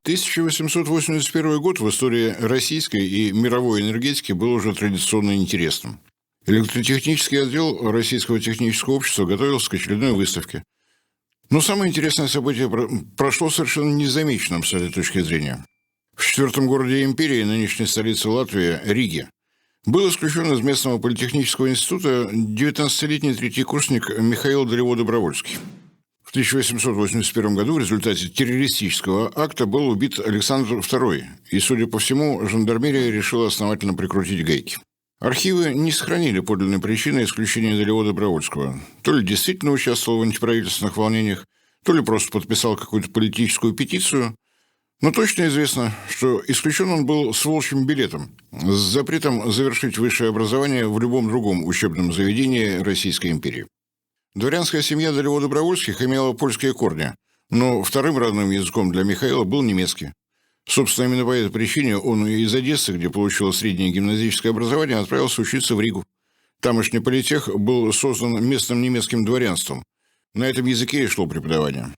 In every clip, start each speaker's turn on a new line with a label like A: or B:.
A: 1881 год в истории российской и мировой энергетики был уже традиционно интересным. Электротехнический отдел Российского технического общества готовился к очередной выставке. Но самое интересное событие прошло совершенно незамеченным с этой точки зрения. В четвертом городе империи, нынешней столице Латвии, Риге, был исключен из местного политехнического института 19-летний третий курсник Михаил Долево-Добровольский. В 1881 году в результате террористического акта был убит Александр II, и, судя по всему, жандармерия решила основательно прикрутить гайки. Архивы не сохранили подлинной причины исключения Долево-Добровольского. То ли действительно участвовал в антиправительственных волнениях, то ли просто подписал какую-то политическую петицию. Но точно известно, что исключен он был с волчьим билетом, с запретом завершить высшее образование в любом другом учебном заведении Российской империи. Дворянская семья Долево-Добровольских имела польские корни, но вторым родным языком для Михаила был немецкий. Собственно, именно по этой причине он из Одессы, где получил среднее гимназическое образование, отправился учиться в Ригу. Тамошний политех был создан местным немецким дворянством. На этом языке и шло преподавание.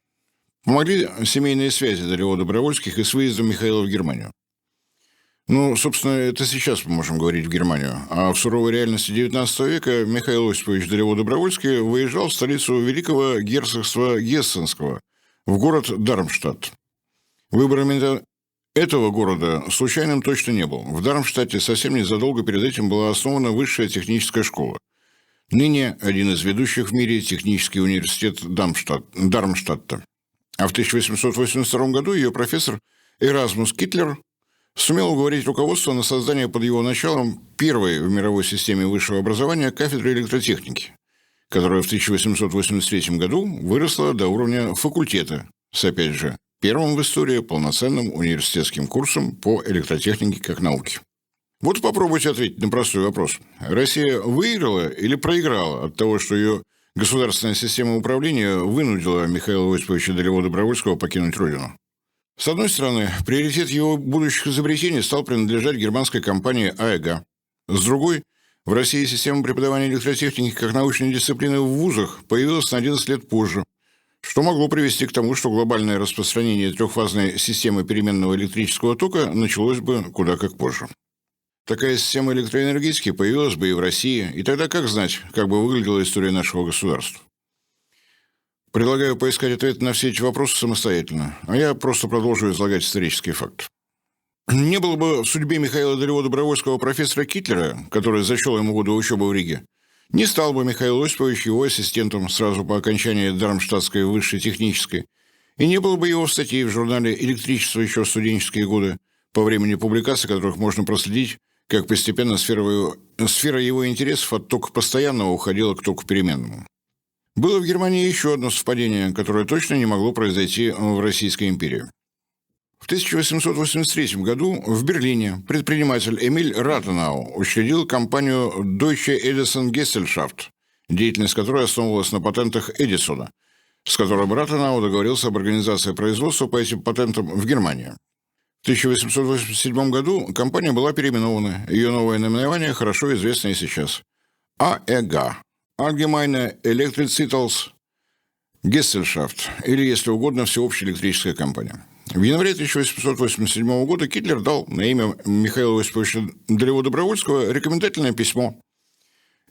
A: Помогли семейные связи Долево-Добровольских и с выездом Михаила в Германию. Ну, собственно, это сейчас мы можем говорить в Германию. А в суровой реальности XIX века Михаил Осипович Долево-Добровольский выезжал в столицу Великого герцогства Гессенского, в город Дармштадт. Выбор именно этого города случайным точно не был. В Дармштадте совсем незадолго перед этим была основана высшая техническая школа. Ныне один из ведущих в мире технический университет Дармштадта. А в 1882 году ее профессор Эразмус Китлер сумел уговорить руководство на создание под его началом первой в мировой системе высшего образования кафедры электротехники, которая в 1883 году выросла до уровня факультета с, опять же, первым в истории полноценным университетским курсом по электротехнике как науке. Вот попробуйте ответить на простой вопрос. Россия выиграла или проиграла от того, что ее государственная система управления вынудила Михаила Осиповича Долево-Добровольского покинуть родину? С одной стороны, приоритет его будущих изобретений стал принадлежать германской компании АЭГ. С другой, в России система преподавания электротехники как научной дисциплины в вузах появилась на 11 лет позже, что могло привести к тому, что глобальное распространение трехфазной системы переменного электрического тока началось бы куда как позже. Такая система электроэнергетики появилась бы и в России, и тогда как знать, как бы выглядела история нашего государства? Предлагаю поискать ответы на все эти вопросы самостоятельно, а я просто продолжу излагать исторические факты. Не было бы в судьбе Михаила Долево-Добровольского профессора Китлера, который зачел ему годы учебы в Риге, не стал бы Михаил Осипович его ассистентом сразу по окончании Дармштадтской высшей технической, и не было бы его статей в журнале «Электричество» еще в студенческие годы, по времени публикаций которых можно проследить, как постепенно сфера его интересов от тока постоянного уходила к току переменному. Было в Германии еще одно совпадение, которое точно не могло произойти в Российской империи. В 1883 году в Берлине предприниматель Эмиль Ратенау учредил компанию Deutsche Edison Gesellschaft, деятельность которой основывалась на патентах Эдисона, с которым Ратенау договорился об организации производства по этим патентам в Германии. В 1887 году компания была переименована, ее новое наименование хорошо известно и сейчас. АЭГ. Allgemeine Elektrizitätsgesellschaft, или, если угодно, Всеобщая электрическая компания. В январе 1887 года Китлер дал на имя Михаила Осиповича Долево-Добровольского рекомендательное письмо.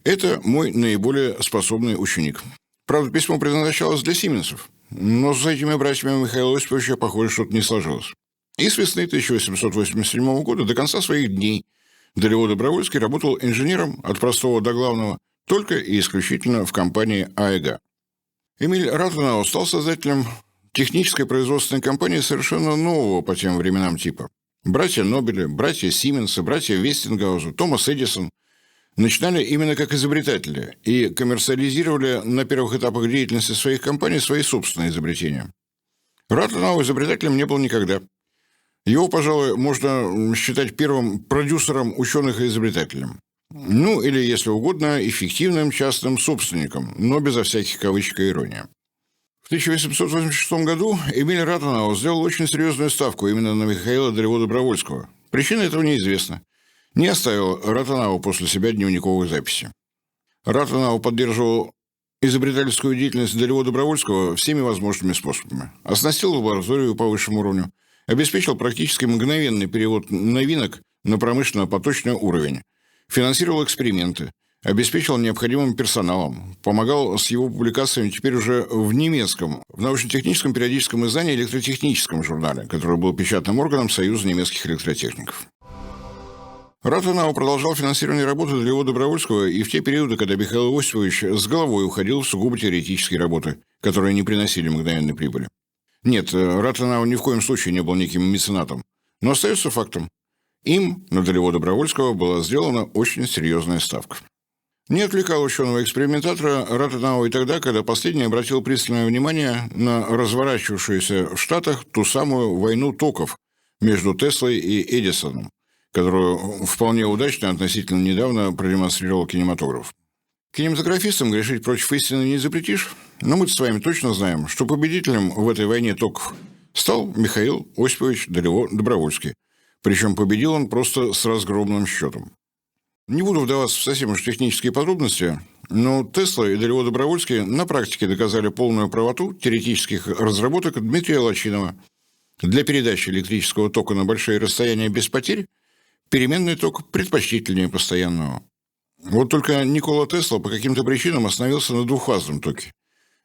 A: Это мой наиболее способный ученик. Правда, письмо предназначалось для сименсов, но с этими братьями Михаила Осиповича, похоже, что-то не сложилось. И с весны 1887 года до конца своих дней Долево-Добровольский работал инженером от простого до главного только и исключительно в компании АЭГ. Эмиль Ратенау стал создателем технической производственной компании совершенно нового по тем временам типа. Братья Нобели, братья Сименсы, братья Вестингаузы, Томас Эдисон начинали именно как изобретатели и коммерциализировали на первых этапах деятельности своих компаний свои собственные изобретения. Ратенау изобретателем не был никогда. Его, пожалуй, можно считать первым продюсером ученых и изобретателем. Ну, или, если угодно, эффективным частным собственником, но безо всяких кавычек и иронии. В 1886 году Эмиль Ратенау сделал очень серьезную ставку именно на Михаила Долево-Добровольского. Причина этого неизвестна. Не оставил Ратенау после себя дневниковых записей. Ратенау поддерживал изобретательскую деятельность Долево-Добровольского всеми возможными способами. Оснастил лабораторию по высшему уровню, обеспечил практически мгновенный перевод новинок на промышленно-поточный уровень, финансировал эксперименты, обеспечил необходимым персоналом, помогал с его публикациями теперь уже в немецком, в научно-техническом периодическом издании электротехническом журнале, который был печатным органом Союза немецких электротехников. Ратенау продолжал финансирование работы для его Добровольского и в те периоды, когда Михаил Осипович с головой уходил в сугубо теоретические работы, которые не приносили мгновенной прибыли. Нет, Ратенау ни в коем случае не был неким меценатом, но остается фактом. Им на долевого Добровольского была сделана очень серьезная ставка. Не отвлекал ученого-экспериментатора Ратенау и тогда, когда последний обратил пристальное внимание на разворачивавшуюся в Штатах ту самую войну токов между Теслой и Эдисоном, которую вполне удачно относительно недавно продемонстрировал кинематограф. Кинематографистам грешить против истины не запретишь, но мы с вами точно знаем, что победителем в этой войне токов стал Михаил Осипович Добровольский. Причем победил он просто с разгромным счетом. Не буду вдаваться в совсем уж технические подробности, но Тесла и Далево Добровольский на практике доказали полную правоту теоретических разработок Дмитрия Лачинова. Для передачи электрического тока на большие расстояния без потерь переменный ток предпочтительнее постоянного. Вот только Никола Тесла по каким-то причинам остановился на двухфазном токе.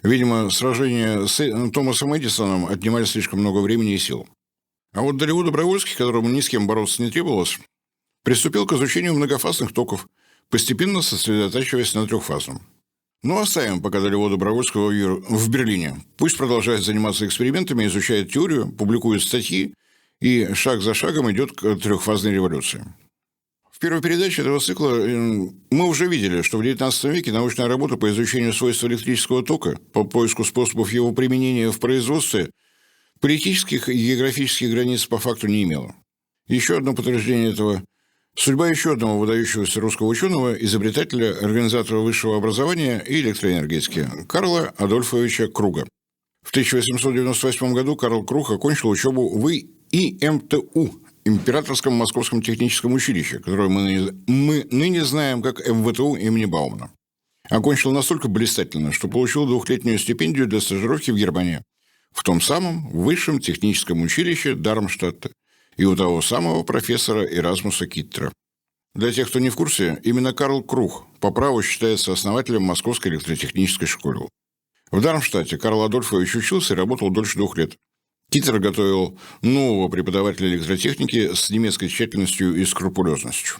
A: Видимо, сражения с Томасом Эдисоном отнимали слишком много времени и сил. А вот Далево Добровольский, которому ни с кем бороться не требовалось, приступил к изучению многофазных токов, постепенно сосредотачиваясь на трехфазном. Ну, оставим пока Далево Добровольского в Берлине. Пусть продолжает заниматься экспериментами, изучает теорию, публикует статьи и шаг за шагом идет к трехфазной революции. В первой передаче этого цикла мы уже видели, что в XIX веке научная работа по изучению свойств электрического тока, по поиску способов его применения в производстве, политических и географических границ по факту не имела. Еще одно подтверждение этого – судьба еще одного выдающегося русского ученого, изобретателя, организатора высшего образования и электроэнергетики – Карла Адольфовича Круга. В 1898 году Карл Круг окончил учебу в ИМТУ – Императорском Московском техническом училище, которое мы ныне знаем как МВТУ имени Баумана. Окончил настолько блистательно, что получил двухлетнюю стипендию для стажировки в Германии, в том самом высшем техническом училище Дармштадта и у того самого профессора Эразмуса Киттера. Для тех, кто не в курсе, именно Карл Круг по праву считается основателем Московской электротехнической школы. В Дармштадте Карл Адольфович учился и работал дольше 2 лет. Киттер готовил нового преподавателя электротехники с немецкой тщательностью и скрупулезностью.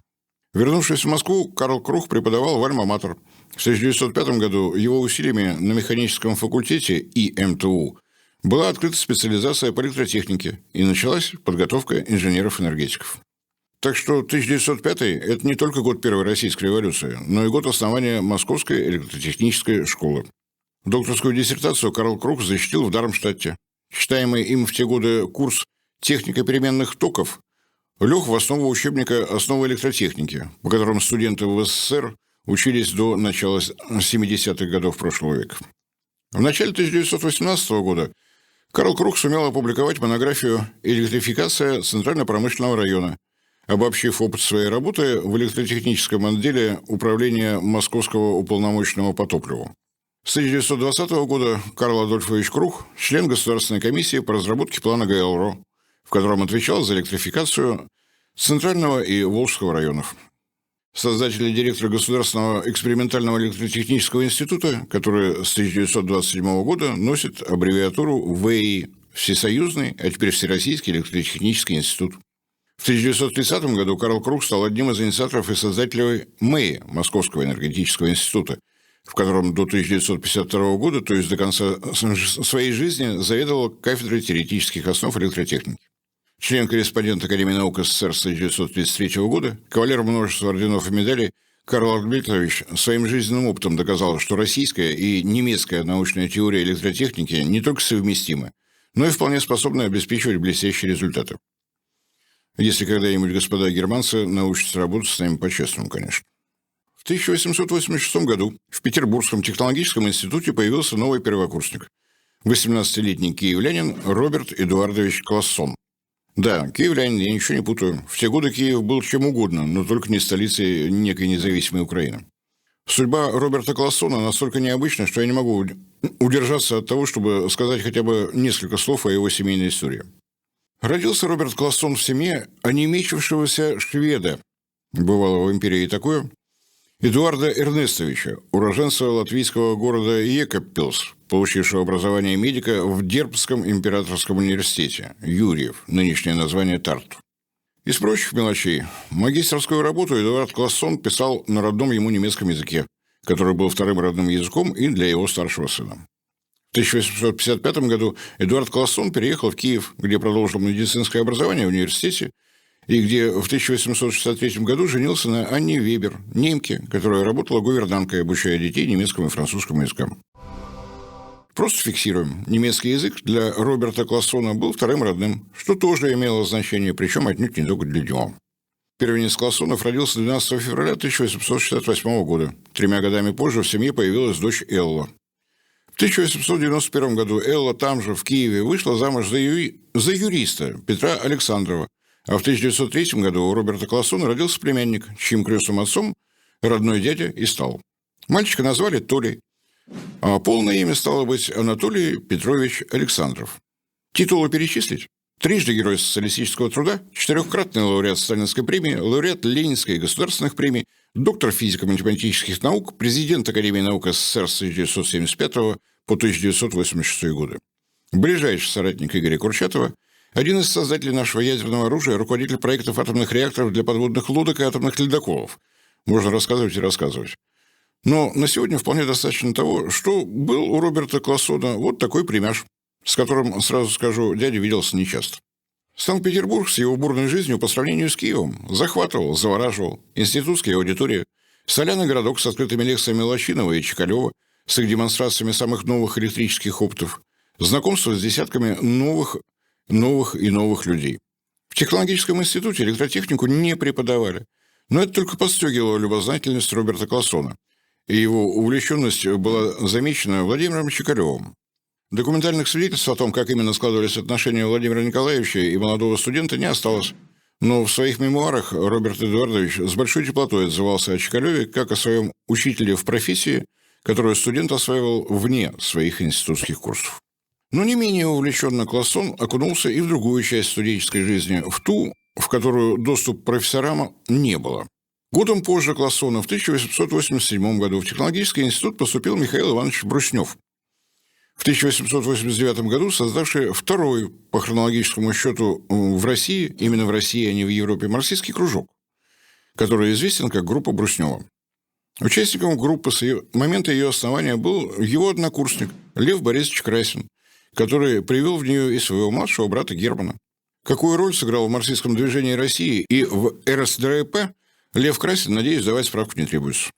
A: Вернувшись в Москву, Карл Круг преподавал в Альма-Матер. В 1905 году его усилиями на механическом факультете ИМТУ была открыта специализация по электротехнике и началась подготовка инженеров-энергетиков. Так что 1905 – это не только год Первой Российской революции, но и год основания Московской электротехнической школы. Докторскую диссертацию Карл Круг защитил в Дармштадте. Читаемый им в те годы курс «Техника переменных токов» лег в основу учебника «Основы электротехники», по которому студенты в СССР учились до начала 70-х годов прошлого века. В начале 1918 года Карл Круг сумел опубликовать монографию «Электрификация Центрально-промышленного района», обобщив опыт своей работы в электротехническом отделе управления Московского уполномоченного по топливу. С 1920 года Карл Адольфович Круг – член Государственной комиссии по разработке плана ГЛРО, в котором отвечал за электрификацию Центрального и Волжского районов. Создатель и директор Государственного экспериментального электротехнического института, который с 1927 года носит аббревиатуру ВЭИ – Всесоюзный, а теперь Всероссийский электротехнический институт. В 1930 году Карл Круг стал одним из инициаторов и создателей МЭИ – Московского энергетического института, в котором до 1952 года, то есть до конца своей жизни, заведовал кафедрой теоретических основ электротехники. Член-корреспондент Академии наук СССР с 1933 года, кавалер множества орденов и медалей, Карл Арбитрович своим жизненным опытом доказал, что российская и немецкая научная теория электротехники не только совместимы, но и вполне способны обеспечивать блестящие результаты. Если когда-нибудь господа германцы научатся работать с нами по-честному, конечно. В 1886 году в Петербургском технологическом институте появился новый первокурсник – 18-летний киевлянин Роберт Эдуардович Классон. Да, киевлянин, я ничего не путаю. В те годы Киев был чем угодно, но только не столицей некой независимой Украины. Судьба Роберта Классона настолько необычна, что я не могу удержаться от того, чтобы сказать хотя бы несколько слов о его семейной истории. Родился Роберт Классон в семье онемечившегося шведа, бывало в империи и такое, Эдуарда Эрнестовича, уроженца латвийского города Екаппилс, получившего образование медика в Дербском императорском университете, Юрьев, нынешнее название Тарту. Из прочих мелочей, магистерскую работу Эдуард Классон писал на родном ему немецком языке, который был вторым родным языком и для его старшего сына. В 1855 году Эдуард Классон переехал в Киев, где продолжил медицинское образование в университете, и где в 1863 году женился на Анне Вебер, немке, которая работала гувернанткой, обучая детей немецкому и французскому языкам. Просто фиксируем. Немецкий язык для Роберта Классона был вторым родным, что тоже имело значение, причем отнюдь не только для него. Первенец Классонов родился 12 февраля 1868 года. 3 годами позже в семье появилась дочь Элла. В 1891 году Элла там же, в Киеве, вышла замуж за юриста Петра Александрова, а в 1903 году у Роберта Классона родился племянник, чьим крестным отцом родной дядя и стал. Мальчика назвали Толей, а полное имя стало быть Анатолий Петрович Александров. Титулы перечислить? Трижды Герой социалистического труда, 4-кратный лауреат Сталинской премии, лауреат Ленинской и государственных премий, доктор физико-математических наук, президент Академии наук СССР с 1975 по 1986 годы. Ближайший соратник Игоря Курчатова, один из создателей нашего ядерного оружия, руководитель проектов атомных реакторов для подводных лодок и атомных ледоколов. Можно рассказывать и рассказывать. Но на сегодня вполне достаточно того, что был у Роберта Классона вот такой племяш, с которым, сразу скажу, дядя виделся нечасто. Санкт-Петербург с его бурной жизнью по сравнению с Киевом захватывал, завораживал. Институтские аудитории, соляный городок с открытыми лекциями Лощинова и Чекалева, с их демонстрациями самых новых электрических опытов, знакомство с десятками новых и новых людей. В технологическом институте электротехнику не преподавали, но это только подстегивало любознательность Роберта Классона, и его увлеченность была замечена Владимиром Чекалевым. Документальных свидетельств о том, как именно складывались отношения Владимира Николаевича и молодого студента, не осталось. Но в своих мемуарах Роберт Эдуардович с большой теплотой отзывался о Чекалеве как о своем учителе в профессии, которую студент осваивал вне своих институтских курсов. Но не менее увлеченно Классон окунулся и в другую часть студенческой жизни, в ту, в которую доступ профессорам не было. Годом позже Классона, в 1887 году, в технологический институт поступил Михаил Иванович Бруснев, в 1889 году создавший второй по хронологическому счету в России, именно в России, а не в Европе, марксистский кружок, который известен как группа Бруснева. Участником группы с момента ее основания был его однокурсник Лев Борисович Красин, который привел в нее и своего младшего брата Германа. Какую роль сыграл в марксистском движении России и в РСДРП, Лев Красин, надеюсь, давать справку не требуется.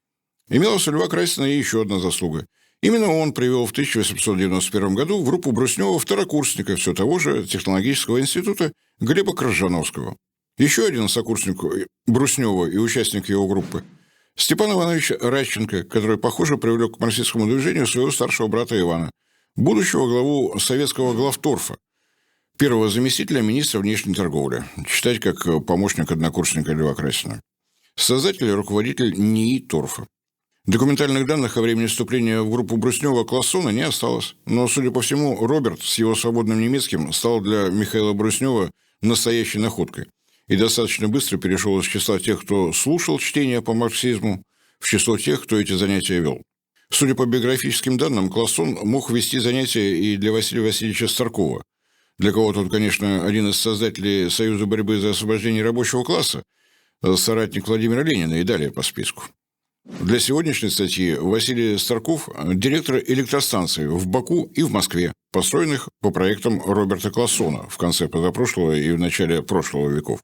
A: Имелась у Льва Красина и еще одна заслуга. Именно он привел в 1891 году в группу Бруснева второкурсника все того же технологического института Глеба Крыжановского. Еще один сокурсник Бруснева и участник его группы – Степан Иванович Радченко, который, похоже, привлек к марксистскому движению своего старшего брата Ивана, будущего главу советского главторфа, первого заместителя министра внешней торговли, читать как помощник однокурсника Льва Красина, создатель и руководитель НИИ торфа. Документальных данных о времени вступления в группу Бруснева-Классона не осталось, но, судя по всему, Роберт с его свободным немецким стал для Михаила Бруснева настоящей находкой и достаточно быстро перешел из числа тех, кто слушал чтения по марксизму, в число тех, кто эти занятия вел. Судя по биографическим данным, Классон мог вести занятия и для Василия Васильевича Старкова, для кого-то он, конечно, один из создателей Союза борьбы за освобождение рабочего класса, соратник Владимира Ленина и далее по списку. Для сегодняшней статьи Василий Старков – директор электростанций в Баку и в Москве, построенных по проектам Роберта Классона в конце позапрошлого и в начале прошлого веков.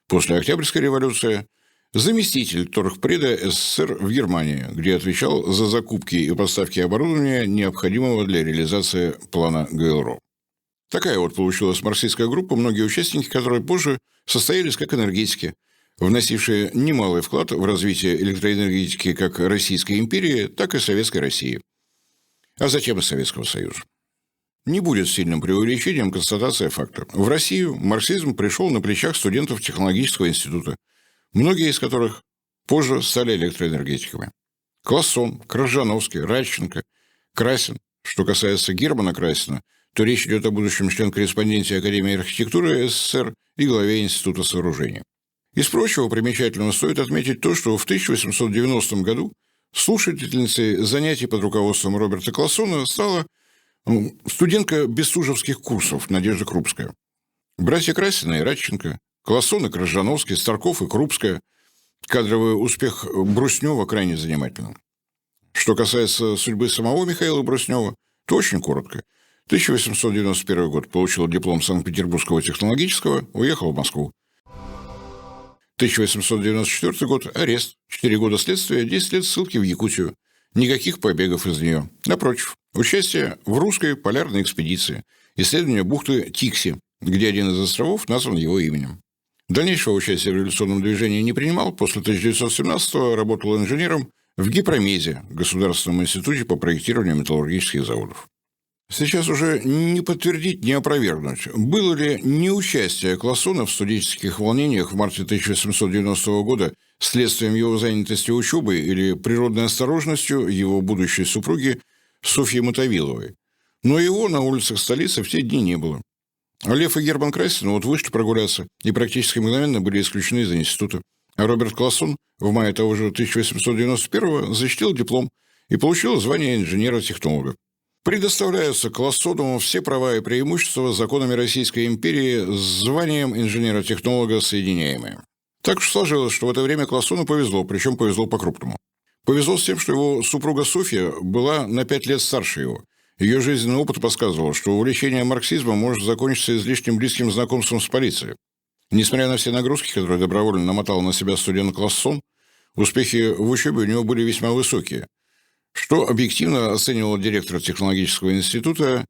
A: После Октябрьской революции – заместитель торгпреда СССР в Германии, где отвечал за закупки и поставки оборудования, необходимого для реализации плана ГЛРО. Такая вот получилась марксистская группа, многие участники которой позже состоялись как энергетики, вносившие немалый вклад в развитие электроэнергетики как Российской империи, так и Советской России, а затем и Советского Союза. Не будет сильным преувеличением констатация факта. В Россию марксизм пришел на плечах студентов технологического института, многие из которых позже стали электроэнергетиками. Классон, Крыжановский, Радченко, Красин. Что касается Германа Красина, то речь идет о будущем член-корреспонденте Академии архитектуры СССР и главе Института сооружений. Из прочего примечательного стоит отметить то, что в 1890 году слушательницей занятий под руководством Роберта Классона стала студентка бестужевских курсов Надежда Крупская. Братья Красина и Радченко, Классон и Крыжановский, Старков и Крупская. Кадровый успех Бруснева крайне занимателен. Что касается судьбы самого Михаила Бруснева, то очень коротко. 1891 год получил диплом Санкт-Петербургского технологического, уехал в Москву. 1894 год – арест, 4 года следствия, 10 лет ссылки в Якутию. Никаких побегов из нее. Напротив, участие в русской полярной экспедиции, исследование бухты Тикси, где один из островов назван его именем. Дальнейшего участия в революционном движении не принимал, после 1917-го работал инженером в Гипромезе, Государственном институте по проектированию металлургических заводов. Сейчас уже не подтвердить, не опровергнуть, было ли неучастие Классона в студенческих волнениях в марте 1890 года следствием его занятости учебой или природной осторожностью его будущей супруги Софьи Мотовиловой. Но его на улицах столицы в те дни не было. А Лев и Герман Красин вышли прогуляться и практически мгновенно были исключены из института. А Роберт Классон в мае того же 1891-го защитил диплом и получил звание инженера-технолога. Предоставляются Классону все права и преимущества законами Российской империи с званием инженера-технолога соединяемые. Так уж сложилось, что в это время Классону повезло, причем повезло по-крупному. Повезло с тем, что его супруга Софья была на 5 лет старше его. Ее жизненный опыт подсказывал, что увлечение марксизмом может закончиться излишним близким знакомством с полицией. Несмотря на все нагрузки, которые добровольно намотал на себя студент Классон, успехи в учебе у него были весьма высокие, что объективно оценивал директор технологического института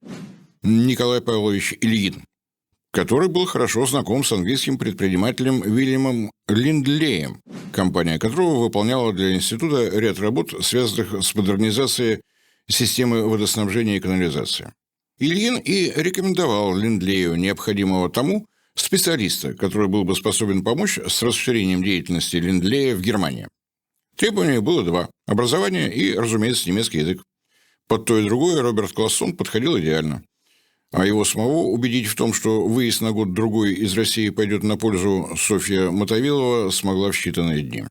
A: Николай Павлович Ильин, который был хорошо знаком с английским предпринимателем Уильямом Линдлеем, компания которого выполняла для института ряд работ, связанных с модернизацией системы водоснабжения и канализации. Ильин и рекомендовал Линдлею необходимого тому специалиста, который был бы способен помочь с расширением деятельности Линдлея в Германии. Требований было 2 – образование и, разумеется, немецкий язык. Под то и другое Роберт Классон подходил идеально. А его самого убедить в том, что выезд на год-другой из России пойдет на пользу, Софья Мотовилова смогла в считанные дни.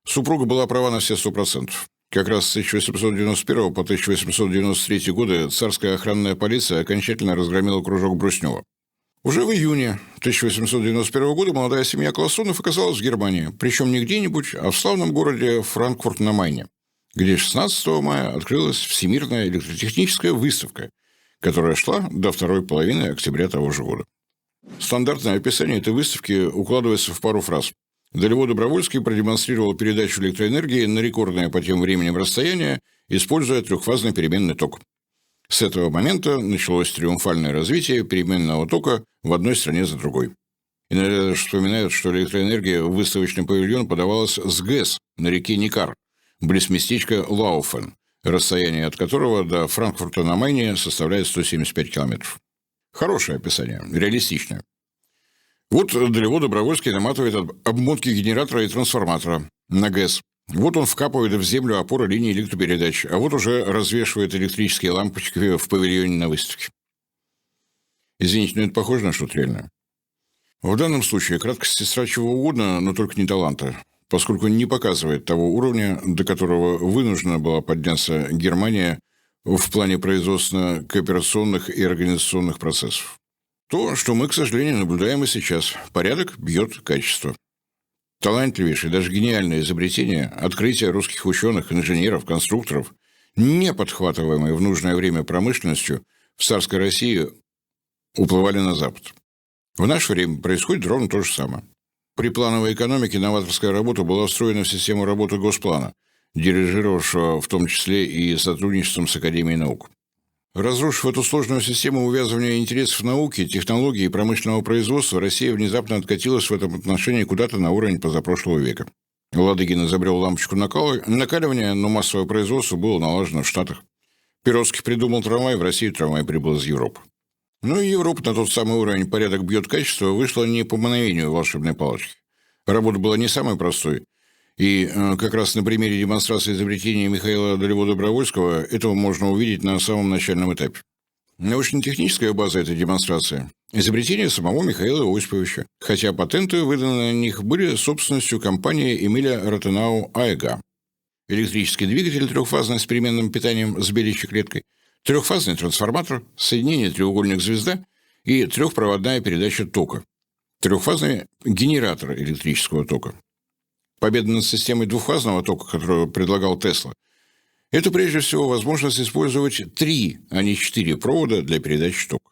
A: Супруга была права на все 100%. Как раз с 1891 по 1893 годы царская охранная полиция окончательно разгромила кружок Бруснева. Уже в июне 1891 года молодая семья Классонов оказалась в Германии, причем не где-нибудь, а в славном городе Франкфурт на Майне, где 16 мая открылась Всемирная электротехническая выставка, которая шла до второй половины октября того же года. Стандартное описание этой выставки укладывается в пару фраз. Далево Добровольский продемонстрировал передачу электроэнергии на рекордное по тем временам расстояние, используя трехфазный переменный ток. С этого момента началось триумфальное развитие переменного тока в одной стране за другой. Иногда даже вспоминают, что электроэнергия в выставочный павильон подавалась с ГЭС на реке Никар, близ местечка Лауфен, расстояние от которого до Франкфурта на Майне составляет 175 километров. Хорошее описание, реалистичное. Вот Далево Добровольский наматывает обмотки генератора и трансформатора на ГЭС. Вот он вкапывает в землю опоры линии электропередач, а вот уже развешивает электрические лампочки в павильоне на выставке. Извините, но это похоже на что-то реальное. В данном случае краткость сестра чего угодно, но только не таланта, поскольку не показывает того уровня, до которого вынуждена была подняться Германия в плане производственно-кооперационных и организационных процессов. То, что мы, к сожалению, наблюдаем и сейчас. Порядок бьет качество. Талантливейшие, даже гениальные изобретения, открытия русских ученых, инженеров, конструкторов, не подхватываемые в нужное время промышленностью, в царской России уплывали на Запад. В наше время происходит ровно то же самое. При плановой экономике новаторская работа была встроена в систему работы Госплана, дирижировавшего в том числе и сотрудничеством с Академией наук. Разрушив эту сложную систему увязывания интересов науки, технологий и промышленного производства, Россия внезапно откатилась в этом отношении куда-то на уровень позапрошлого века. Ладыгин изобрел лампочку накаливания, но массовое производство было налажено в Штатах. Перовский придумал трамвай, в Россию трамвай прибыл из Европы. Но и Европа на тот самый уровень «порядок бьет качество» вышла не по мановению волшебной палочки. Работа была не самой простой. И как раз на примере демонстрации изобретения Михаила Далево Добровольского этого можно увидеть на самом начальном этапе. Научно-техническая база этой демонстрации – изобретение самого Михаила Иосифовича, хотя патенты, выданные на них, были собственностью компании Эмиля Ротенау АЭГ. Электрический двигатель трехфазный с переменным питанием с белящей клеткой, трехфазный трансформатор, соединение треугольник звезда и трехпроводная передача тока, трехфазный генератор электрического тока. Победа над системой двухфазного тока, которую предлагал Тесла, это прежде всего возможность использовать 3, а не 4 провода для передачи тока.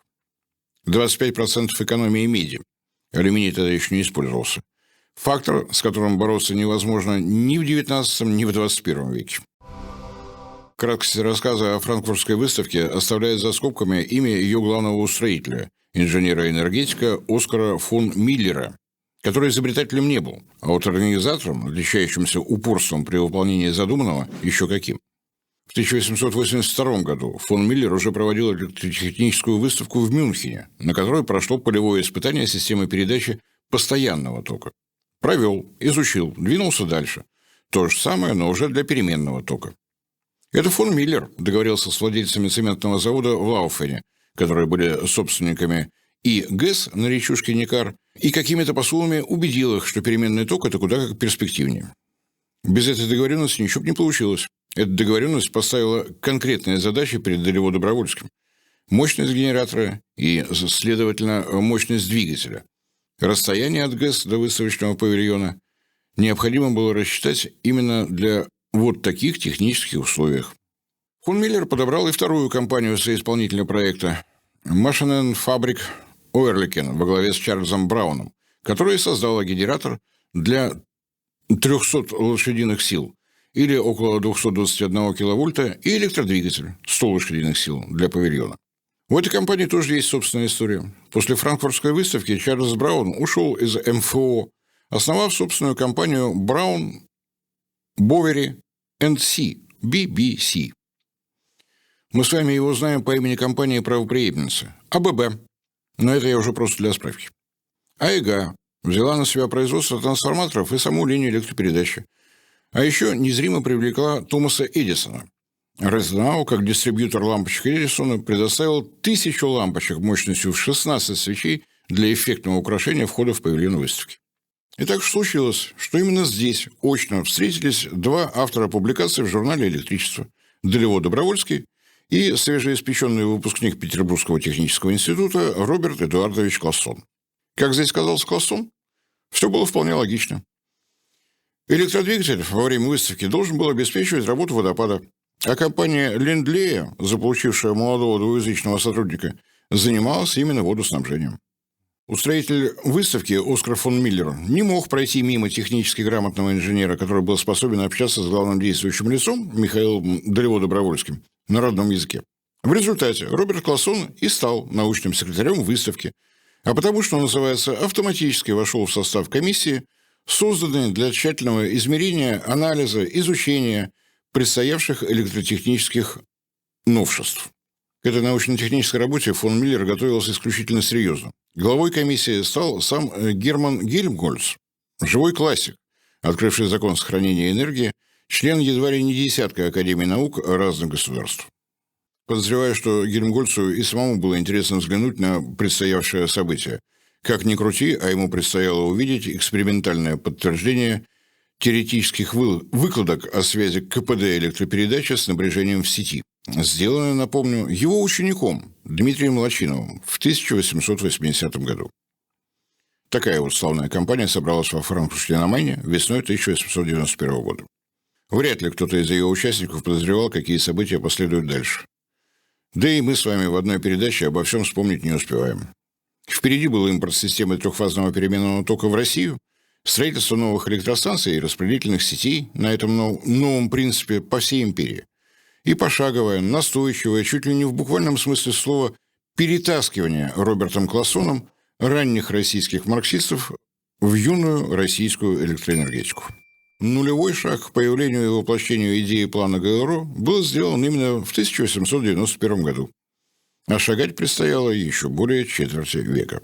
A: 25% экономии меди. Алюминий тогда еще не использовался. Фактор, с которым бороться невозможно ни в XIX, ни в XXI веке. Краткость рассказа о франкфуртской выставке оставляет за скобками имя ее главного устроителя, инженера-энергетика Оскара фон Миллера, который изобретателем не был, а вот организатором, отличающимся упорством при выполнении задуманного, еще каким. В 1882 году фон Миллер уже проводил электротехническую выставку в Мюнхене, на которой прошло полевое испытание системы передачи постоянного тока. Провел, изучил, двинулся дальше. То же самое, но уже для переменного тока. Это фон Миллер договорился с владельцами цементного завода в Лауфене, которые были собственниками и ГЭС на речушке Некар, и какими-то посулами убедил их, что переменный ток – это куда как перспективнее. Без этой договоренности ничего бы не получилось. Эта договоренность поставила конкретные задачи перед Долево-Добровольским. Мощность генератора и, следовательно, мощность двигателя. Расстояние от ГЭС до выставочного павильона необходимо было рассчитать именно для вот таких технических условиях. Фон Миллер подобрал и вторую компанию-соисполнителя проекта – Maschinenfabrik Oerlikon во главе с Чарльзом Брауном, которая создала генератор для 300 лошадиных сил или около 221 киловольта и электродвигатель 100 лошадиных сил для павильона. У этой компании тоже есть собственная история. После франкфуртской выставки Чарльз Браун ушел из МФО, основав собственную компанию Brown Boveri & C, BBC. Мы с вами его знаем по имени компании правопреемницы – АББ, но это я уже просто для справки. АЭГ взяла на себя производство трансформаторов и саму линию электропередачи. А еще незримо привлекла Томаса Эдисона. Ротенау, как дистрибьютор лампочек Эдисона, предоставил 1000 лампочек мощностью в 16 свечей для эффектного украшения входа в павильон выставки. И так случилось, что именно здесь очно встретились два автора публикаций в журнале «Электричество» – Долево-Добровольский и свежеиспеченный выпускник Петербургского технического института Роберт Эдуардович Классон. Как здесь сказался Классон? Все было вполне логично. Электродвигатель во время выставки должен был обеспечивать работу водопада, а компания Лендлея, заполучившая молодого двуязычного сотрудника, занималась именно водоснабжением. Устроитель выставки Оскар фон Миллер не мог пройти мимо технически грамотного инженера, который был способен общаться с главным действующим лицом Михаилом Долево-Добровольским на родном языке. В результате Роберт Классон и стал научным секретарем выставки, а потому что он, называется, автоматически вошел в состав комиссии, созданной для тщательного измерения, анализа, изучения предстоявших электротехнических новшеств. К этой научно-технической работе фон Миллер готовился исключительно серьезно. Главой комиссии стал сам Герман Гельмгольц, живой классик, открывший закон сохранения энергии, член едва ли не десятка академий наук разных государств. Подозреваю, что Гельмгольцу и самому было интересно взглянуть на предстоявшее событие. Как ни крути, а ему предстояло увидеть экспериментальное подтверждение теоретических выкладок о связи КПД электропередачи с напряжением в сети, сделанное, напомню, его учеником Дмитрием Лачиновым в 1880 году. Такая вот славная компания собралась во Франкфурте на Майне весной 1891 года. Вряд ли кто-то из ее участников подозревал, какие события последуют дальше. Да и мы с вами в одной передаче обо всем вспомнить не успеваем. Впереди был импорт системы трехфазного переменного тока в Россию, строительство новых электростанций и распределительных сетей на этом новом принципе по всей империи. И пошаговое, настойчивое, чуть ли не в буквальном смысле слова, перетаскивание Робертом Классоном ранних российских марксистов в юную российскую электроэнергетику. Нулевой шаг к появлению и воплощению идеи плана ГЛРО был сделан именно в 1891 году. А шагать предстояло еще более четверти века.